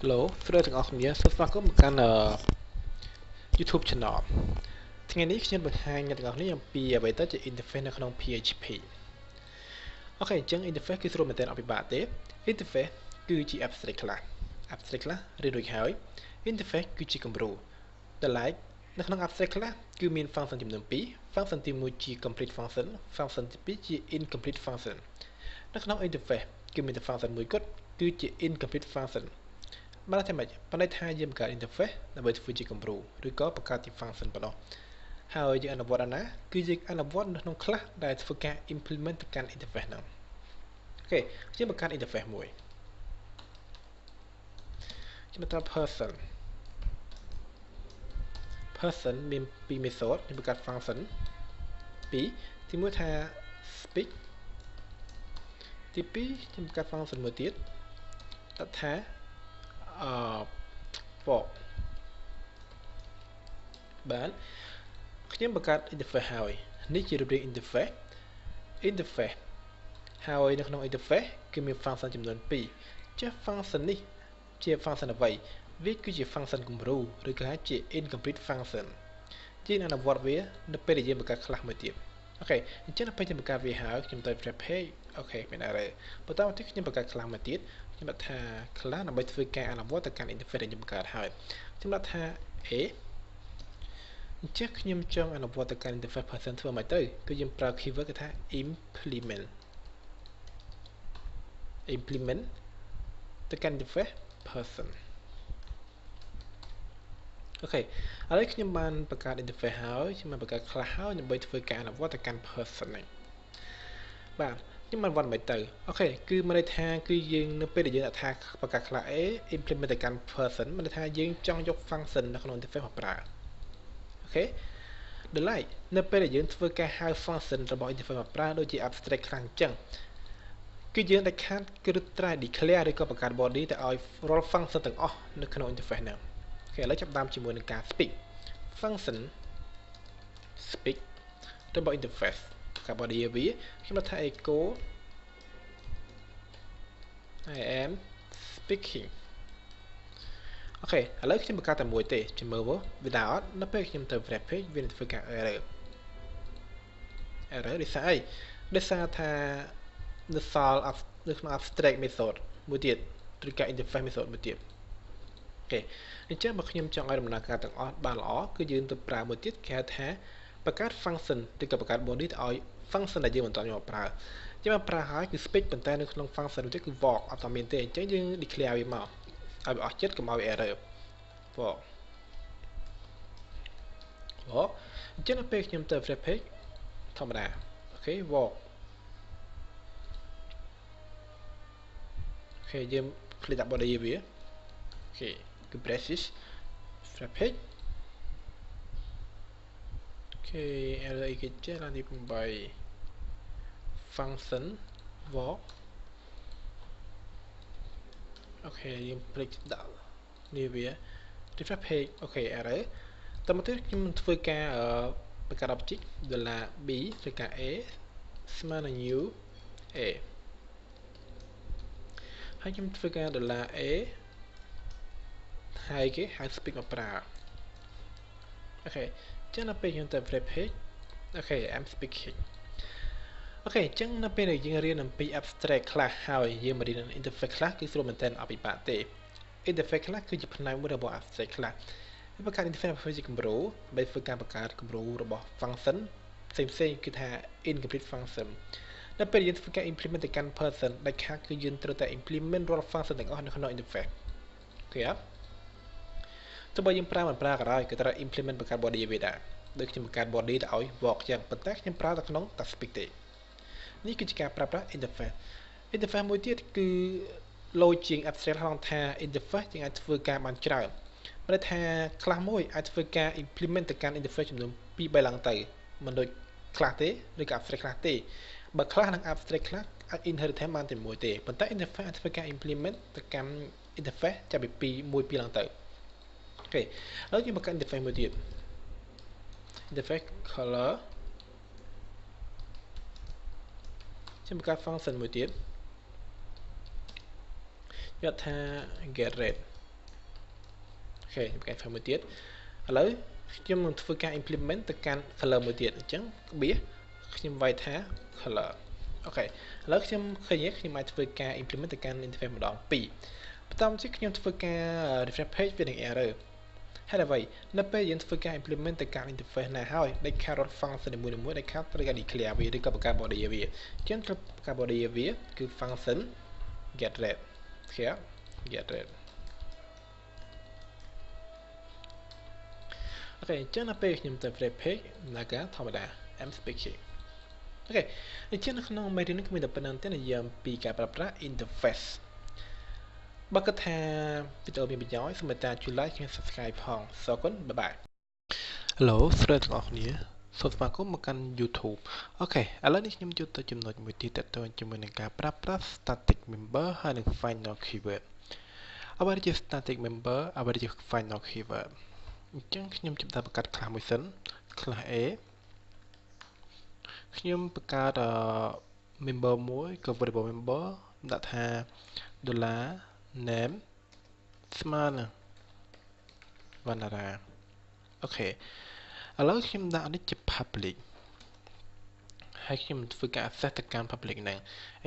Hello ស្រីទាំងអស់គ្នាសូមស្វាគមន៍មកកាន់ YouTube Channel ថ្ងៃនេះខ្ញុំបង្ហាញអ្នកទាំងអស់គ្នាអំពីអ្វីទៅជា interface នៅក្នុង PHP អូខេអញ្ចឹង interface គឺស្រួលមែនទែនអត់ពិបាកទេ interface គឺជា abstract class រៀនរួចហើយ interface គឺជាគំរូដែលឡែកនៅក្នុង abstract class គឺមាន function ចំនួន2 function ទី1ជា complete function function ទី2ជា incomplete function នៅក្នុង interface គឺមានតែ function មួយគត់គឺជា incomplete function បានតែមិនប៉ុន្តែថាយើងបង្កើត interface ដើម្បីធ្វើជាគំរូឬក៏បង្កើតជា function ប៉ុណ្ណោះហើយយើងអនុវត្តអាណាគឺយើងអនុវត្តនៅក្នុង class ដែលធ្វើការ implement ទៅកាន់ interface ហ្នឹងអូខេយើងបង្កើត interface មួយខ្ញុំបន្ត person មាន2 method ខ្ញុំបង្កើត function 2ទី1ថា speak ទី2ខ្ញុំបង្កើត function មួយទៀតដាក់ថាfor បានខ្ញុំបង្កើត interface ហើយនេះជារូបរាង interface ហើយនៅក្នុង interface គឺមាន function ចំនួន2ចេះ function នេះជា function អ្វីវាគឺជា function គំរូឬក៏ជា incomplete function ជាអនុវត្តវានៅពេលដែលយើងបង្កើត class មួយទៀតអូខេអញ្ចឹងនៅពេលខ្ញុំបង្កើតវាហើយខ្ញុំទៅ web page អូខេមាន array បន្តមកទៀតខ្ញុំបង្កើត class មួយទៀតខ្ញុំដាក់ថា class ដើម្បីធ្វើការអនុវត្តទៅកាន់ interface ដែលខ្ញុំបង្កើតហើយខ្ញុំដាក់ថា a អញ្ចឹងខ្ញុំចង់អនុវត្តទៅកាន់ interface person ធ្វើមកទៅគឺយើងប្រើ keyword គេថា implement ទៅកាន់ interface person អូខេឥឡូវខ្ញុំបានបង្កើត interface ហើយខ្ញុំបានបង្កើត class ហើយដើម្បីធ្វើការអនុវត្តទៅកាន់ person ហ្នឹងបាទខ្ញុំបានវត្តមិនទៅអូខេគឺមានន័យថាគឺយើងនៅពេលដែលយើងដាក់ថាបង្កើត class A implement ទៅកាន់ person មានន័យថាយើងចង់យក function នៅក្នុង interface មកប្រើអូខេដល់ឡែកនៅពេលដែលយើងធ្វើការហៅ function របស់ interface មកប្រើដូចជា abstract ខ្លាំងអញ្ចឹងគឺយើងដាច់ខាតគឺត្រូវ declare ឬក៏បង្កើត body ទៅឲ្យ role function ទាំងអស់នៅក្នុង interface ហ្នឹងអូខេឥឡូវចាប់តាមជាមួយនឹងការ speak function speak របស់ interface បង្កើត body វាខ្ញុំដាក់ថា echo I am speaking អូខេឥឡូវខ្ញុំបង្កើតតែមួយទេជមើលមើលវាដើរអត់នៅពេលខ្ញុំទៅ web page វានឹងធ្វើការ error ដោយសារអីដោយសារថានៅសល់នៅក្នុង abstract method មួយទៀតឬក៏ interface method មួយទៀតអូខេអញ្ចឹងបើខ្ញុំចង់ឲ្យដំណើរការទាំងអស់បានល្អគឺយើងទៅប្រើមួយទៀតគេហៅថាបង្កើត function ឬក៏បង្កើត body ទៅឲ្យ function ដែលយើងបន្តយកប្រើយើងបានប្រើហើយគឺ speak ប៉ុន្តែនៅក្នុង function នោះទៀតគឺ walk អត់មានទេអញ្ចឹងយើង declare វាមកឲ្យវាអស់ចិត្តកុំឲ្យ error walk អញ្ចឹងនៅពេលខ្ញុំទៅ web page ធម្មតាអូខេ walk អូខេយើងคลิกដាក់ body វាអូខេគឺ braces web page អូខេ array គេចេះឡើងទី8 function walk អូខេយើងភ្លេចដាក់នេះវា refresh page អូខេ array តើមកទៀតខ្ញុំនឹងធ្វើការបង្កើត object $b ឬក៏ a ស្មើនឹង new a ហើយខ្ញុំធ្វើការ$a ហើយគេហៅ speak មកប្រើអូខេអញ្ចឹងនៅពេលខ្ញុំទៅ web page អូខេ I'm speaking អូខេអញ្ចឹងនៅពេលដែលយើងរៀនអំពី abstract class ហើយយើងមករៀន interface class គឺស្រួលមែនទែនអត់ពិបាកទេ interface class គឺជាផ្នែកមួយរបស់ abstract class វាបង្កើត interface ជាគំរូដើម្បីធ្វើការបង្កើតគំរូរបស់ function ផ្សេងៗគឺថា incomplete function នៅពេលយើងធ្វើការ implement ទៅកាន់ person ដាច់ខាតគឺយើងត្រូវតែ implement រាល់ function ទាំងអស់នៅក្នុង interface ឃើញអត់ទោះបីយើងប្រើមិនប្រើក៏ដោយគឺត្រូវ implement បង្កើត body វាដែរដូចខ្ញុំបង្កើត body ទៅឲ្យ walk ចឹងប៉ុន្តែខ្ញុំប្រើតែក្នុងតែ speak ទេនេះគឺជាការប្រើប្រាស់ interface មួយទៀតគឺ low ជាង abstract ហៅថា interface យើងអាចធ្វើការបានច្រើនមានន័យថា class មួយអាចធ្វើការ implement ទៅកាន់ interface ចំនួន 2-3 ឡើងទៅមិនដូច class ទេឬក៏ abstract class ទេបើ class និង abstract class អាច inherit បានតែមួយទេប៉ុន្តែ interface អាចធ្វើការ implement ទៅកាន់ interface ចាប់ពី1 2ឡើងទៅអូខេឥឡូវយើងបង្កើត interface មួយទៀត interface color ខ្ញុំបង្កើត function មួយទៀតយកថា get red ខេប្រកែកធ្វើមួយទៀតឥឡូវខ្ញុំនឹងធ្វើការ implement ទៅកាន់ color មួយទៀតអញ្ចឹងក្បៀសខ្ញុំវាយថា color អូខេឥឡូវខ្ញុំឃើញខ្ញុំអាចធ្វើការ implement ទៅកាន់ interface ម្ដង2បន្តមកទៀតខ្ញុំធ្វើការ refresh page វានឹង error ហើយអ្វីនៅពេលយើងធ្វើការ implement ទៅកាន់ interface ណាហើយដាច់ខាតរត់ function នីមួយៗដាច់ខាតត្រូវការ declare វាឬក៏បង្កើត body វាអញ្ចឹងត្រូវបង្កើត body វាគឺ function get red ឃើញ get red អូខេអញ្ចឹងនៅពេលខ្ញុំទៅ refresh page ណាកាធម្មតា I'm speaking អូខេអញ្ចឹងនៅក្នុងមេរៀននេះគឺមានតែប៉ុណ្្នឹងទេនិយាយអំពីការប្រើប្រាស់ interface បើគិតថាវីដេអូមានប្រយោជន៍សូមមេត្តាជួយ like និង subscribe ផងសូមអរគុណបាយបាយ Hello ស្រីទាំងអស់គ្នាសូមស្វាគមន៍មកកាន់ YouTube អូខេឥឡូវនេះខ្ញុំយកទៅចំណុចមួយទៀតទាក់ទងជាមួយនឹងការប្រើប្រាស់ static member ហើយនិង final keyword អ្វីជា static member អ្វីជា final keyword អញ្ចឹងខ្ញុំចាប់ដាក់បង្កើត class មួយសិន class A ខ្ញុំបង្កើត member មួយក៏ variable member ដាក់ថា $name ស្មើនឹង vanara អូខេឥឡូវខ្ញុំដាក់នេះជា public ហើយខ្ញុំធ្វើការ access ទៅកាន់ public ហ្នឹង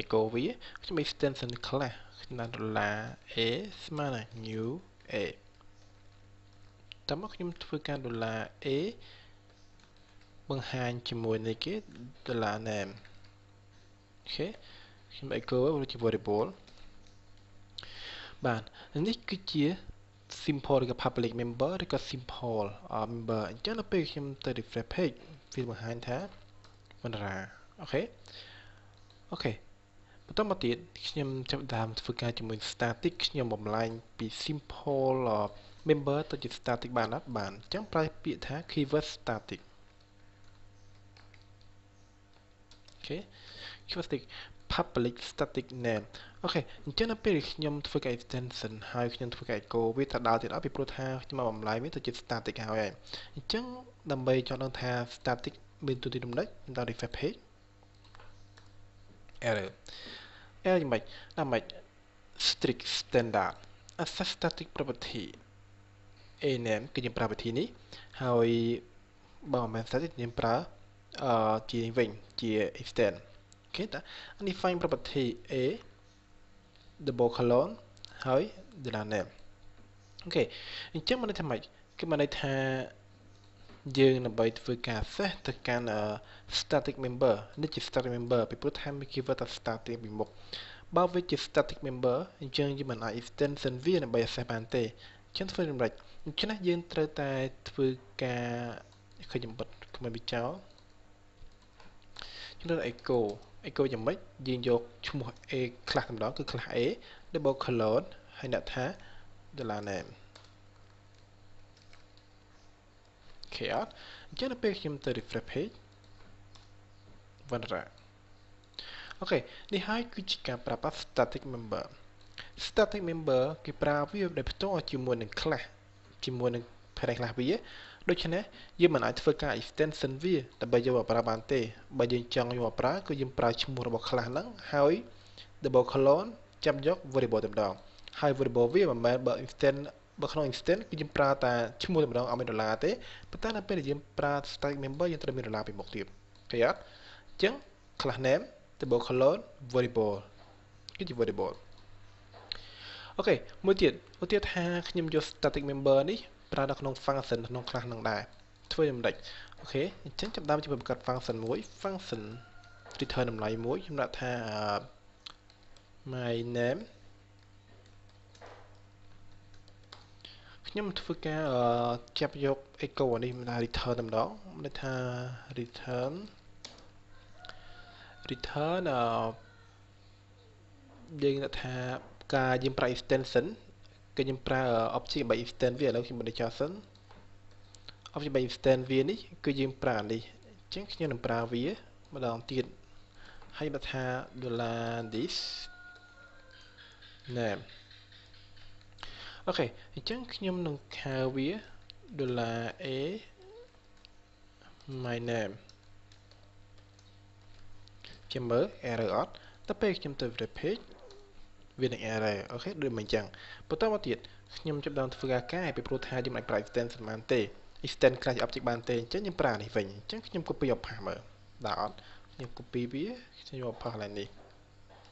echo វាខ្ញុំ extension ខ្លះខ្ញុំដាក់ $a ស្មើនឹង new a តើមកខ្ញុំធ្វើការ $a បង្ហាញជាមួយនេះគេ $name អូខេខ្ញុំ echo វាជា variable បាទនេះគឺជា simple ឬក៏ public member ឬក៏ simple member អញ្ចឹងដល់ពេលខ្ញុំទៅ refresh page វាបង្ហាញថា vanara អូខេបន្តមកទៀតខ្ញុំចាប់ដើមធ្វើការជាមួយ static ខ្ញុំបំលែងពី simple member ទៅជា static បានអត់បានអញ្ចឹងប្រើពាក្យថា keyword static អូខេ keyword static public static name អូខេអញ្ចឹងនៅពេលខ្ញុំធ្វើការ extension ហើយខ្ញុំធ្វើការ echo វាទៅដល់ទៀតអត់ពីព្រោះថាខ្ញុំមកបំលែងវាទៅជា static ហើយអញ្ចឹងដើម្បីចង់ដឹងថា static មានទូទីដំណេចខ្ញុំដាក់ refresh page error យ៉ាងម៉េចដល់ម៉េច strict standard access static property a name គឺយើងប្រើវិធីនេះហើយបើមិនមែន static យើងប្រើជាវិញជា extend អូខេតើ define property a double colon ហើយ $name អូខេអញ្ចឹងមកន័យថាម៉េចគឺមកន័យថាយើងដើម្បីធ្វើការ access ទៅកាន់ static member នេះជា static member ពីព្រោះថាមាន keyword ថា static ពីមុខបើវាជា static member អញ្ចឹងយើងមិនអាច extension វាដើម្បី access បានទេអញ្ចឹងធ្វើយ៉ាងម៉េចអញ្ចឹងយើងត្រូវតែធ្វើការឃើញចំបិទគ្មានវាចោលខ្ញុំទៅ echo យ៉ាងម៉េចយើងយកឈ្មោះ a class ម្ដងគឺ class A double colon ហើយដាក់ថា $name អូខេអត់អញ្ចឹងដល់ពេលខ្ញុំទៅ refresh page vanara អូខេនេះហើយគឺជាការប្រើប្រាស់ static member គេប្រើវាដោយផ្ទាល់ជាមួយនឹង class ជាមួយនឹង parent class វាដូច្នេះយើងមិនអាចធ្វើការ extension វាដើម្បីយកមកប្រើបានទេបើយើងចង់យកមកប្រើគឺយើងប្រើឈ្មោះរបស់ class ហ្នឹងហើយ double colon ចាប់យក variable តែម្ដងហើយ variable វាមិនមែនបើ extend បើក្នុង extend គឺយើងប្រើតែឈ្មោះតែម្ដងអត់មានដុល្លារទេប៉ុន្តែនៅពេលដែលយើងប្រើ static member យើងត្រូវមានដុល្លារពីមុខទៀតឃើញអត់អញ្ចឹង class name double colon variable គឺជា variable អូខេមួយទៀតឧទាហរណ៍ថាខ្ញុំយក static member នេះប្រើនៅក្នុង function ក្នុង class នឹងដែរធ្វើយ៉ាងម៉េចអូខេអញ្ចឹងចាប់ដើមជាមួយបង្កើត function មួយ function return តម្លៃមួយខ្ញុំដាក់ថា my name ខ្ញុំធ្វើការចាប់យក echo នេះមកដាក់ return តែម្ដងមានថា return យើងដាក់ថាការយើងប្រើ extension គឺយើងប្រើ object ដើម្បី extend វាឥឡូវខ្ញុំបញ្ចុះសិន object ដើម្បី extend វានេះគឺយើងប្រើនេះអញ្ចឹងខ្ញុំនឹងប្រើវាម្ដងទៀតហើយដាក់ថា $this name អូខេអញ្ចឹងខ្ញុំនឹងហៅវា $a my name ចាំមើល error អត់ដល់ពេលខ្ញុំទៅ refresh page វានឹង error អូខេដូចមិនអញ្ចឹងបន្តមកទៀតខ្ញុំចាប់ដើមធ្វើការកែពីព្រោះថាយើងមិនអាចប្រើ extension បានទេ extend ខ្លះជា object បានទេអញ្ចឹងខ្ញុំប្រើនេះវិញអញ្ចឹងខ្ញុំ copy យក path មើលដាក់អត់ខ្ញុំ copy វាខ្ញុំយក path ឡើងនេះ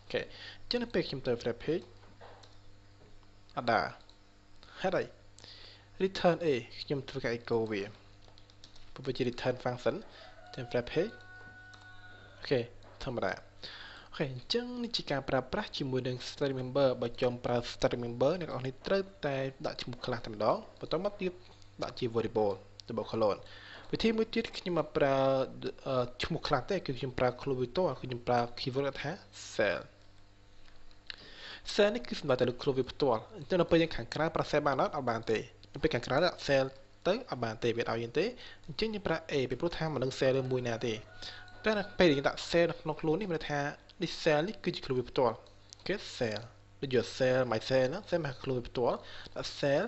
អូខេអញ្ចឹងនៅពេលខ្ញុំទៅ refresh page អត់ដែរហេតុអី return a ខ្ញុំធ្វើការ echo វាព្រោះវាជា return function ទៅ refresh page អូខេធម្មតាអូខេអញ្ចឹងនេះជាការប្រើប្រាស់ជាមួយនឹង string member បើចង់ប្រើ string member អ្នកនរនេះត្រូវតែដាក់ឈ្មោះ class តែម្ដងបន្តមកទៀតដាក់ជា variable ទៅបូក colon វិធីមួយទៀតខ្ញុំមកប្រើឈ្មោះ class ទេគឺខ្ញុំប្រើ clone វាតគឺខ្ញុំប្រើ keyword ថា cell នេះគឺសម្រាប់តែលើ clone វាផ្ទាល់អញ្ចឹងនៅពេលយើងខាងក្រៅប្រើ cell បានអត់បានទេនៅពេលខាងក្រៅដាក់ cell ទៅអត់បានទេវាឲ្យយើងទេអញ្ចឹងយើងប្រើ a ពីព្រោះថាមិននឹង cell មួយណាទេតែពេលយើងដាក់ cell នៅក្នុងខ្លួននេះមានថា this cell នេះគឺជា clone វាផ្ទាល់គេ cell ដូចយក cell my cell ហ្នឹង cell មក clone វាផ្ទាល់ដាក់ cell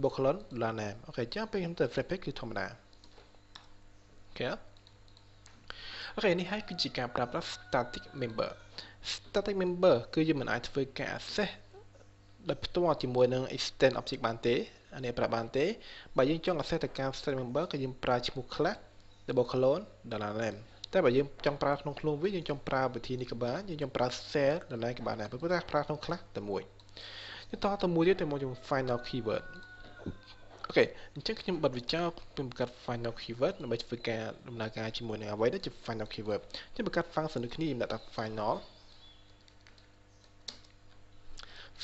បូក colon $name អូខេអញ្ចឹងពេលខ្ញុំទៅ refresh page គឺធម្មតាអូខេនេះហើយគឺជាការប្រើប្រាស់ static member គឺយើងមិនអាចធ្វើការ access ដោយផ្ទាល់ជាមួយនឹង extend object បានទេអានេះប្រើបានទេបើយើងចង់ access ទៅការ static member គឺយើងប្រើឈ្មោះ class double colon $name តែបើយើងចង់ប្រើក្នុងខ្លួនវាយើងចង់ប្រើវិធីនេះក៏បានយើងចង់ប្រើ cell $name ក៏បានដែរព្រោះតែប្រើក្នុង class តែមួយយើងតទៅមួយទៀតទៅមកជាមួយ final keyword អូខេអញ្ចឹងខ្ញុំបិទវាចោលខ្ញុំបង្កើត final keyword ដើម្បីធ្វើការដំណើរការជាមួយនឹងអ្វីដែលជា final keyword ខ្ញុំបង្កើត function ដូចគ្នាខ្ញុំដាក់ថា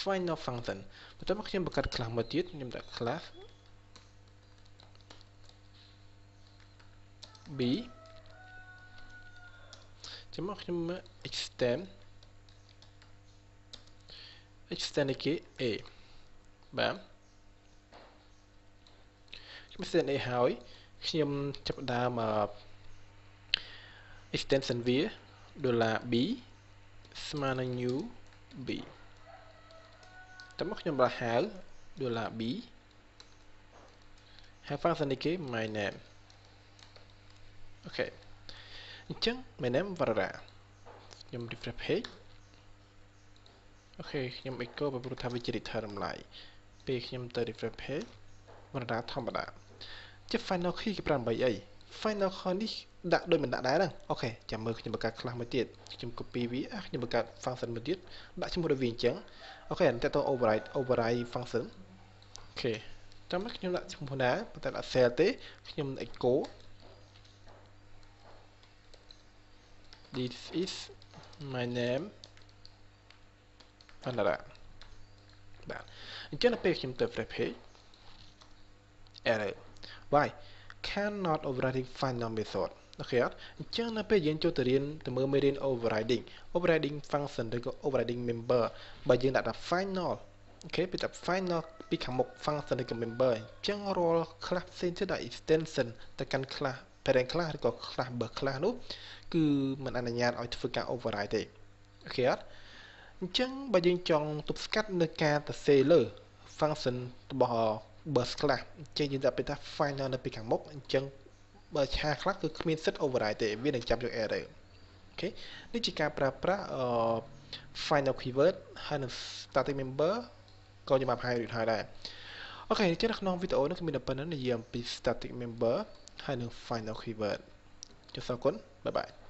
final function បន្ទាប់មកខ្ញុំបង្កើត class មួយទៀតខ្ញុំដាក់ class b ចាំមកខ្ញុំ extend នេះគេ a បាទខ្ញុំ extend a ហើយខ្ញុំចាប់ដើមextension វា $b ស្មើនឹង new b តើមកខ្ញុំដាក់ហៅ $b ហើយ function នេះគេ my name អូខេអញ្ចឹង my name វររាខ្ញុំ refresh page អូខេខ្ញុំ echo ព្រោះថាវាជា return តម្លៃពេលខ្ញុំទៅ refresh page វររាធម្មតាជា final key គេប្រើដើម្បីអី final key នេះដាក់ដូចមិនដាក់ដែរហ្នឹងអូខេចាំមើលខ្ញុំបង្កើត class មួយទៀតខ្ញុំ copy វាខ្ញុំបង្កើត function មួយទៀតដាក់ជាមួយនឹងវាអញ្ចឹងអូខេតែទៅ override function អូខេតាមមកខ្ញុំដាក់ឈ្មោះណាប៉ុន្តែដាក់ cell ទេខ្ញុំ echo this is my name បណ្ណាបាទអញ្ចឹងនៅពេលខ្ញុំទៅ refresh page error why cannot overriding final method អូខេអត់អញ្ចឹងនៅពេលយើងចូលទៅរៀនទៅមើលមេរៀន overriding function ឬក៏ overriding member បើយើងដាក់ថា final អូខេពេលដាក់ final ពីខាងមុខ function ឬក៏ member អញ្ចឹងរាល់ class ផ្សេងទៀតដាក់ extension ទៅកាន់ class parent class ឬក៏ class bus class នោះគឺមិនអនុញ្ញាតឲ្យធ្វើការ override ទេអូខេអត់អញ្ចឹងបើយើងចង់ទប់ស្កាត់នៅការទៅសេលើ function របស់ bus class អញ្ចឹងយើងដាក់ពេលថា final នៅពីខាងមុខអញ្ចឹងបើឆាខ្លះគឺគ្មានសិទ្ធ override ទេវានឹងចាប់យក error អូខេនេះជាការប្រើប្រាស់ final keyword ហើយនឹង static member ក៏ខ្ញុំបានបង្ហាញរួចហើយដែរអូខេអញ្ចឹងនៅក្នុងវីដេអូនេះគឺមានតែប៉ុណ្្នឹងនិយាយអំពី static member ហើយនឹង final keyword ចុះសូមអរគុណបាយបាយ